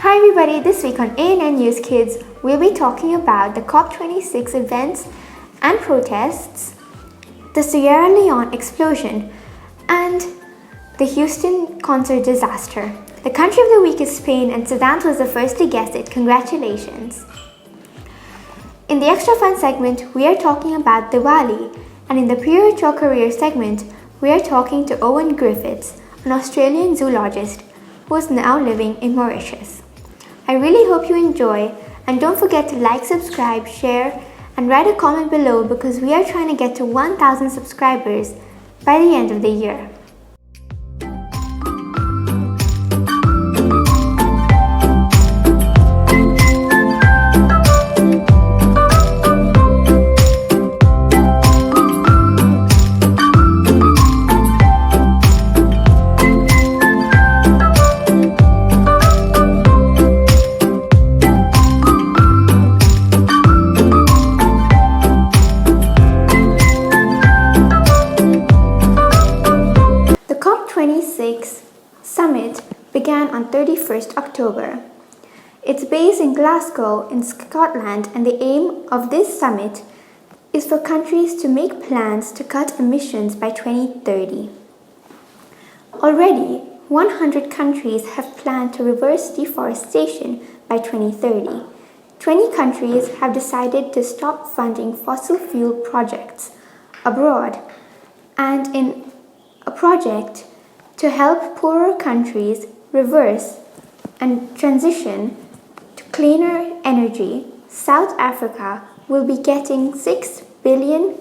Hi everybody, this week on ANN News Kids, we'll be talking about the COP26 events and protests, the Sierra Leone explosion, and the Houston concert disaster. The country of the week is Spain, and Savant was the first to guess it. Congratulations! In the extra fun segment, we are talking about Diwali, and in the premature career segment, we are talking to Owen Griffiths, an Australian zoologist who is now living in Mauritius. I really hope you enjoy, and don't forget to like, subscribe, share, and write a comment below because we are trying to get to 1,000 subscribers by the end of the year. Summit began on 31st October. It's based in Glasgow in Scotland, and the aim of this summit is for countries to make plans to cut emissions by 2030. Already, 100 countries have planned to reverse deforestation by 2030. 20 countries have decided to stop funding fossil fuel projects abroad, and in a project to help poorer countries reverse and transition to cleaner energy, South Africa will be getting £6 billion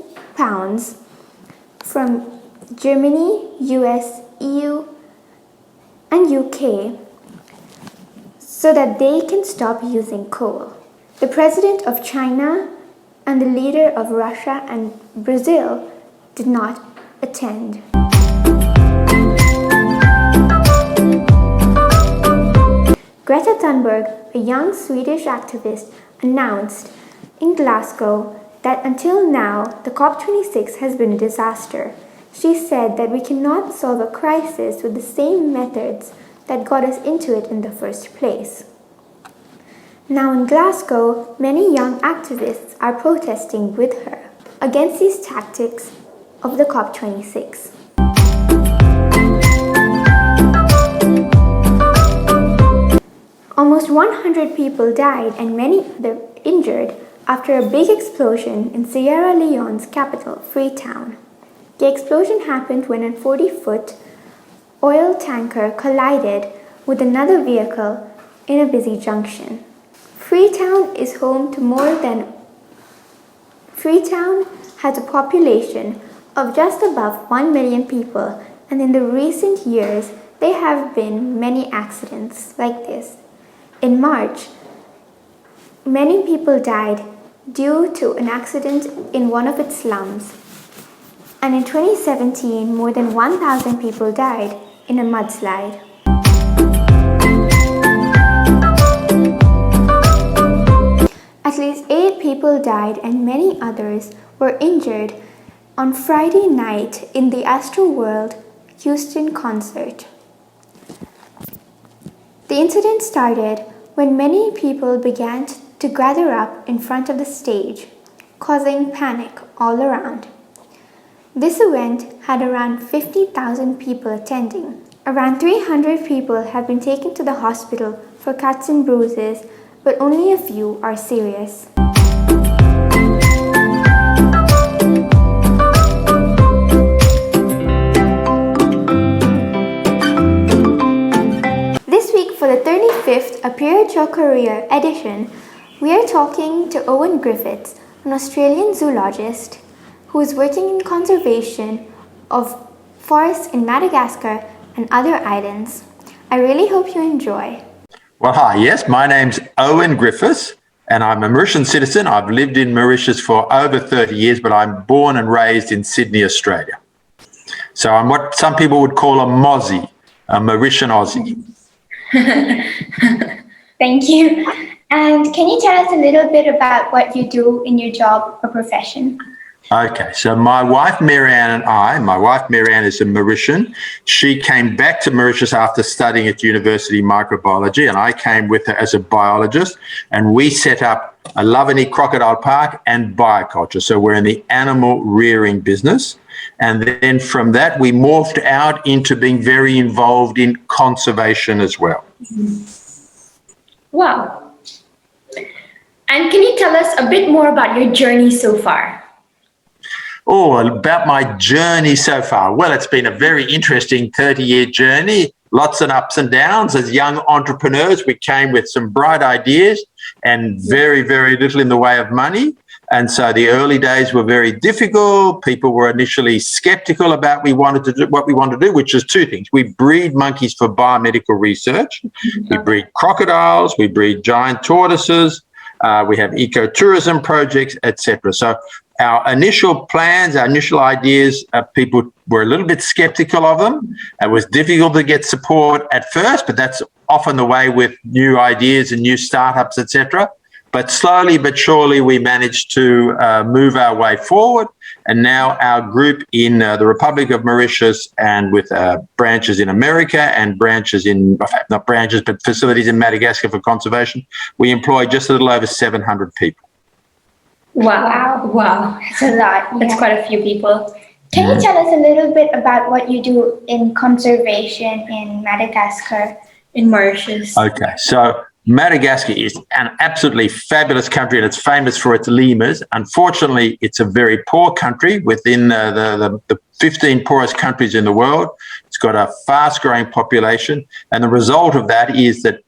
from Germany, US, EU, and UK so that they can stop using coal. The president of China and the leader of Russia and Brazil did not attend. Greta Thunberg, a young Swedish activist, announced in Glasgow that until now the COP26 has been a disaster. She said that we cannot solve a crisis with the same methods that got us into it in the first place. Now in Glasgow, many young activists are protesting with her against these tactics of the COP26. Almost 100 people died and many other injured after a big explosion in Sierra Leone's capital, Freetown. The explosion happened when a 40-foot oil tanker collided with another vehicle in a busy junction. Freetown has a population of just above 1 million people, and in the recent years there have been many accidents like this. In March, many people died due to an accident in one of its slums. And in 2017, more than 1,000 people died in a mudslide. At least 8 people died and many others were injured on Friday night in the Astroworld Houston concert. The incident started when many people began to gather up in front of the stage, causing panic all around. This event had around 50,000 people attending. Around 300 people have been taken to the hospital for cuts and bruises, but only a few are serious. For the 35th Appear Your Career edition, we are talking to Owen Griffiths, an Australian zoologist who is working in conservation of forests in Madagascar and other islands. I really hope you enjoy. Well, hi, yes, my name's Owen Griffiths and I'm a Mauritian citizen. I've lived in Mauritius for over 30 years, but I'm born and raised in Sydney, Australia. So I'm what some people would call a Mozzie, a Mauritian Aussie. Thank you. And can you tell us a little bit about what you do in your job or profession? Okay, so my wife Marianne is a Mauritian. She came back to Mauritius after studying at university microbiology, and I came with her as a biologist, and we set up a Lavani Crocodile Park and bioculture. So we're in the animal rearing business. And then from that, we morphed out into being very involved in conservation as well. Wow. And can you tell us a bit more about your journey so far? Oh, about my journey so far. Well, it's been a very interesting 30-year journey. Lots of ups and downs. As young entrepreneurs, we came with some bright ideas and very, very little in the way of money. And so the early days were very difficult. People were initially skeptical about what we wanted to do, which is two things. We breed monkeys for biomedical research. We breed crocodiles. We breed giant tortoises. We have ecotourism projects, etc. So our initial plans, our initial ideas, people were a little bit skeptical of them. It was difficult to get support at first, but that's often the way with new ideas and new startups, etc. But slowly but surely, we managed to move our way forward. And now our group in the Republic of Mauritius, and with branches in America and branches in, not branches, but facilities in Madagascar for conservation, we employ just a little over 700 people. Wow. That's a lot. That's quite a few people. Can you tell us a little bit about what you do in conservation in Madagascar? In Mauritius. Okay, so Madagascar is an absolutely fabulous country, and it's famous for its lemurs. Unfortunately, it's a very poor country within the 15 poorest countries in the world. It's got a fast-growing population, and the result of that is that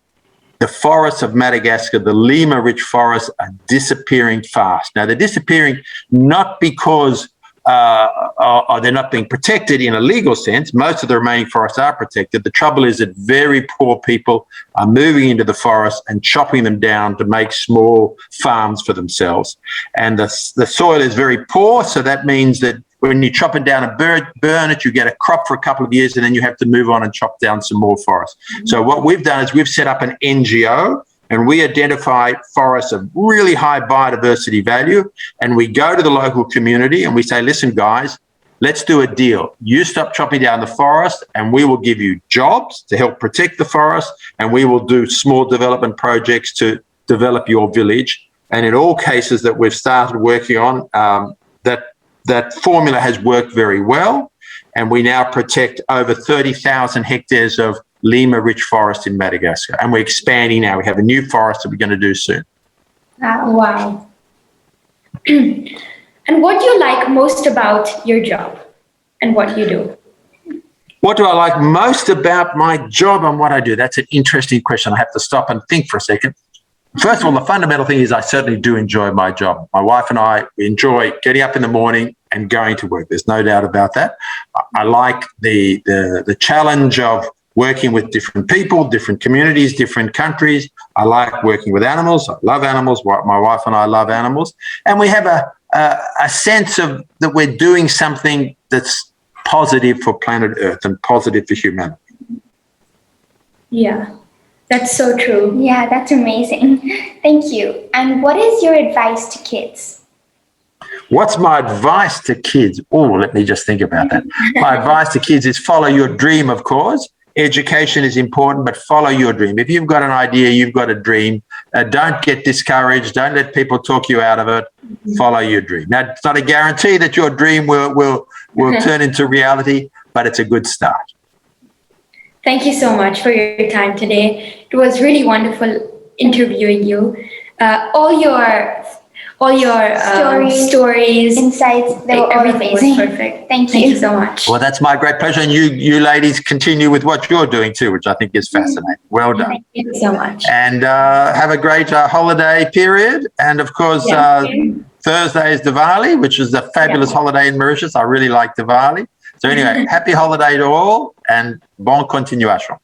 the forests of Madagascar, the lemur-rich forests, are disappearing fast. Now, they're disappearing not because they're not being protected in a legal sense. Most of the remaining forests are protected. The trouble is that very poor people are moving into the forest and chopping them down to make small farms for themselves. And the soil is very poor, so that means that when you chop it down and burn it, you get a crop for a couple of years, and then you have to move on and chop down some more forest. So what we've done is we've set up an NGO, and we identify forests of really high biodiversity value, and we go to the local community and we say, listen, guys, let's do a deal. You stop chopping down the forest and we will give you jobs to help protect the forest, and we will do small development projects to develop your village. And in all cases that we've started working on, that formula has worked very well, and we now protect over 30,000 hectares of lemur-rich forest in Madagascar, and we're expanding now. We have a new forest that we're going to do soon. Wow. And what do you like most about your job and what you do? What do I like most about my job and what I do? That's an interesting question. I have to stop and think for a second. First of all, the fundamental thing is I certainly do enjoy my job. My wife and I enjoy getting up in the morning and going to work. There's no doubt about that. I like the challenge of working with different people, different communities, different countries. I like working with animals. I love animals. My wife and I love animals. And we have a sense of that we're doing something that's positive for planet Earth and positive for humanity. Yeah, that's so true. Yeah, that's amazing. Thank you. And what is your advice to kids? What's my advice to kids? Oh, let me just think about that. My advice to kids is follow your dream, of course. Education is important, but follow your dream. If you've got an idea, you've got a dream, don't get discouraged. Don't let people talk you out of it. Follow your dream. Now, it's not a guarantee that your dream will turn into reality, but it's a good start. Thank you so much for your time today. It was really wonderful interviewing you. All your stories, insights, they were all amazing. Was perfect. Thank you so much. Well, that's my great pleasure. And you ladies continue with what you're doing too, which I think is fascinating. Well done. Thank you so much. And have a great holiday period. And of course, Thursday is Diwali, which is a fabulous holiday in Mauritius. I really like Diwali. So anyway, happy holiday to all and bonne continuation.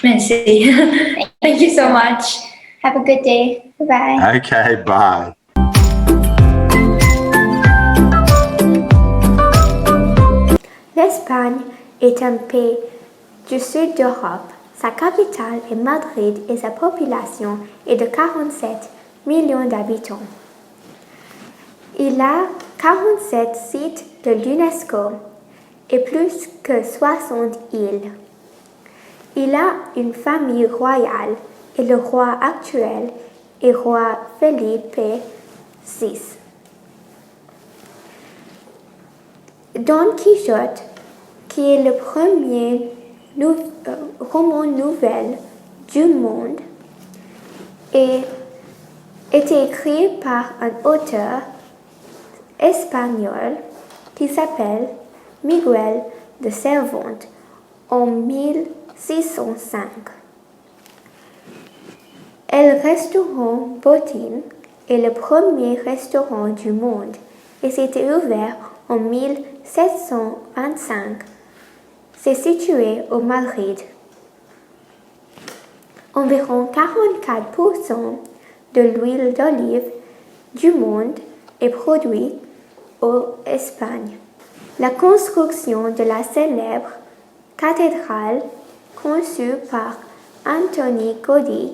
Merci. Thank you so much. Have a good day. Bye-bye. Okay, bye. L'Espagne est un pays du sud d'Europe. Sa capitale est Madrid et sa population est de 47 millions d'habitants. Il a 47 sites de l'UNESCO et plus que 60 îles. Il a une famille royale et le roi actuel est roi Philippe VI. Don Quichotte, qui est le premier roman nouvelle du monde, a été écrit par un auteur espagnol qui s'appelle Miguel de Cervantes en 1605. Le restaurant Botín est le premier restaurant du monde et s'était ouvert en 1725. C'est situé au Madrid. Environ 44% de l'huile d'olive du monde est produite en Espagne. La construction de la célèbre cathédrale conçue par Anthony Gaudí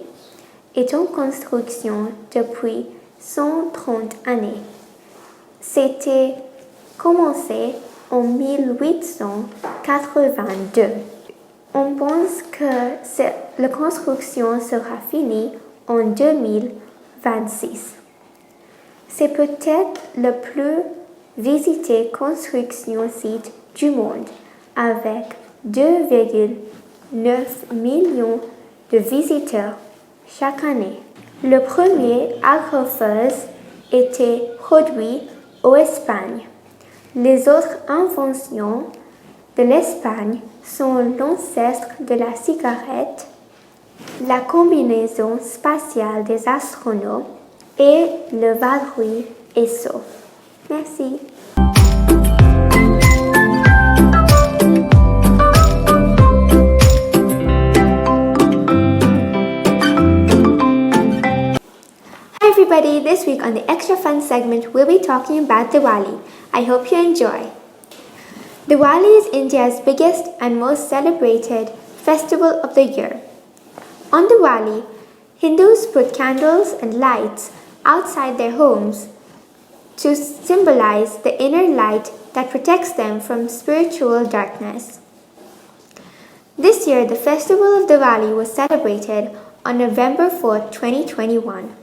est en construction depuis 130 années. C'était commencé en 1882. On pense que la construction sera finie en 2026. C'est peut-être le plus visité construction site du monde avec 2,9 millions de visiteurs chaque année. Le premier agrafeuse était produit en Espagne. Les autres inventions de l'Espagne sont l'ancêtre de la cigarette, la combinaison spatiale des astronautes et le vadrouille ESSO. Merci. Hi everybody, this week on the Extra Fun segment, we'll be talking about Diwali. I hope you enjoy. Diwali is India's biggest and most celebrated festival of the year. On Diwali, Hindus put candles and lights outside their homes to symbolize the inner light that protects them from spiritual darkness. This year, the festival of Diwali was celebrated on November 4, 2021.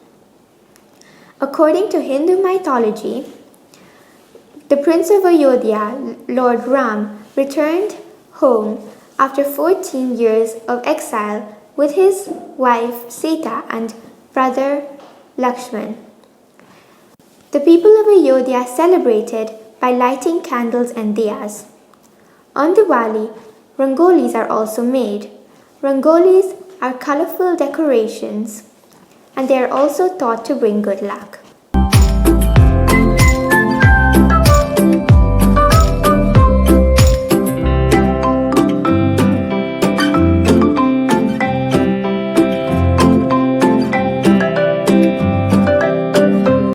According to Hindu mythology, the Prince of Ayodhya, Lord Ram, returned home after 14 years of exile with his wife Sita and brother Lakshman. The people of Ayodhya celebrated by lighting candles and diyas. On Diwali, rangolis are also made. Rangolis are colorful decorations and they are also thought to bring good luck.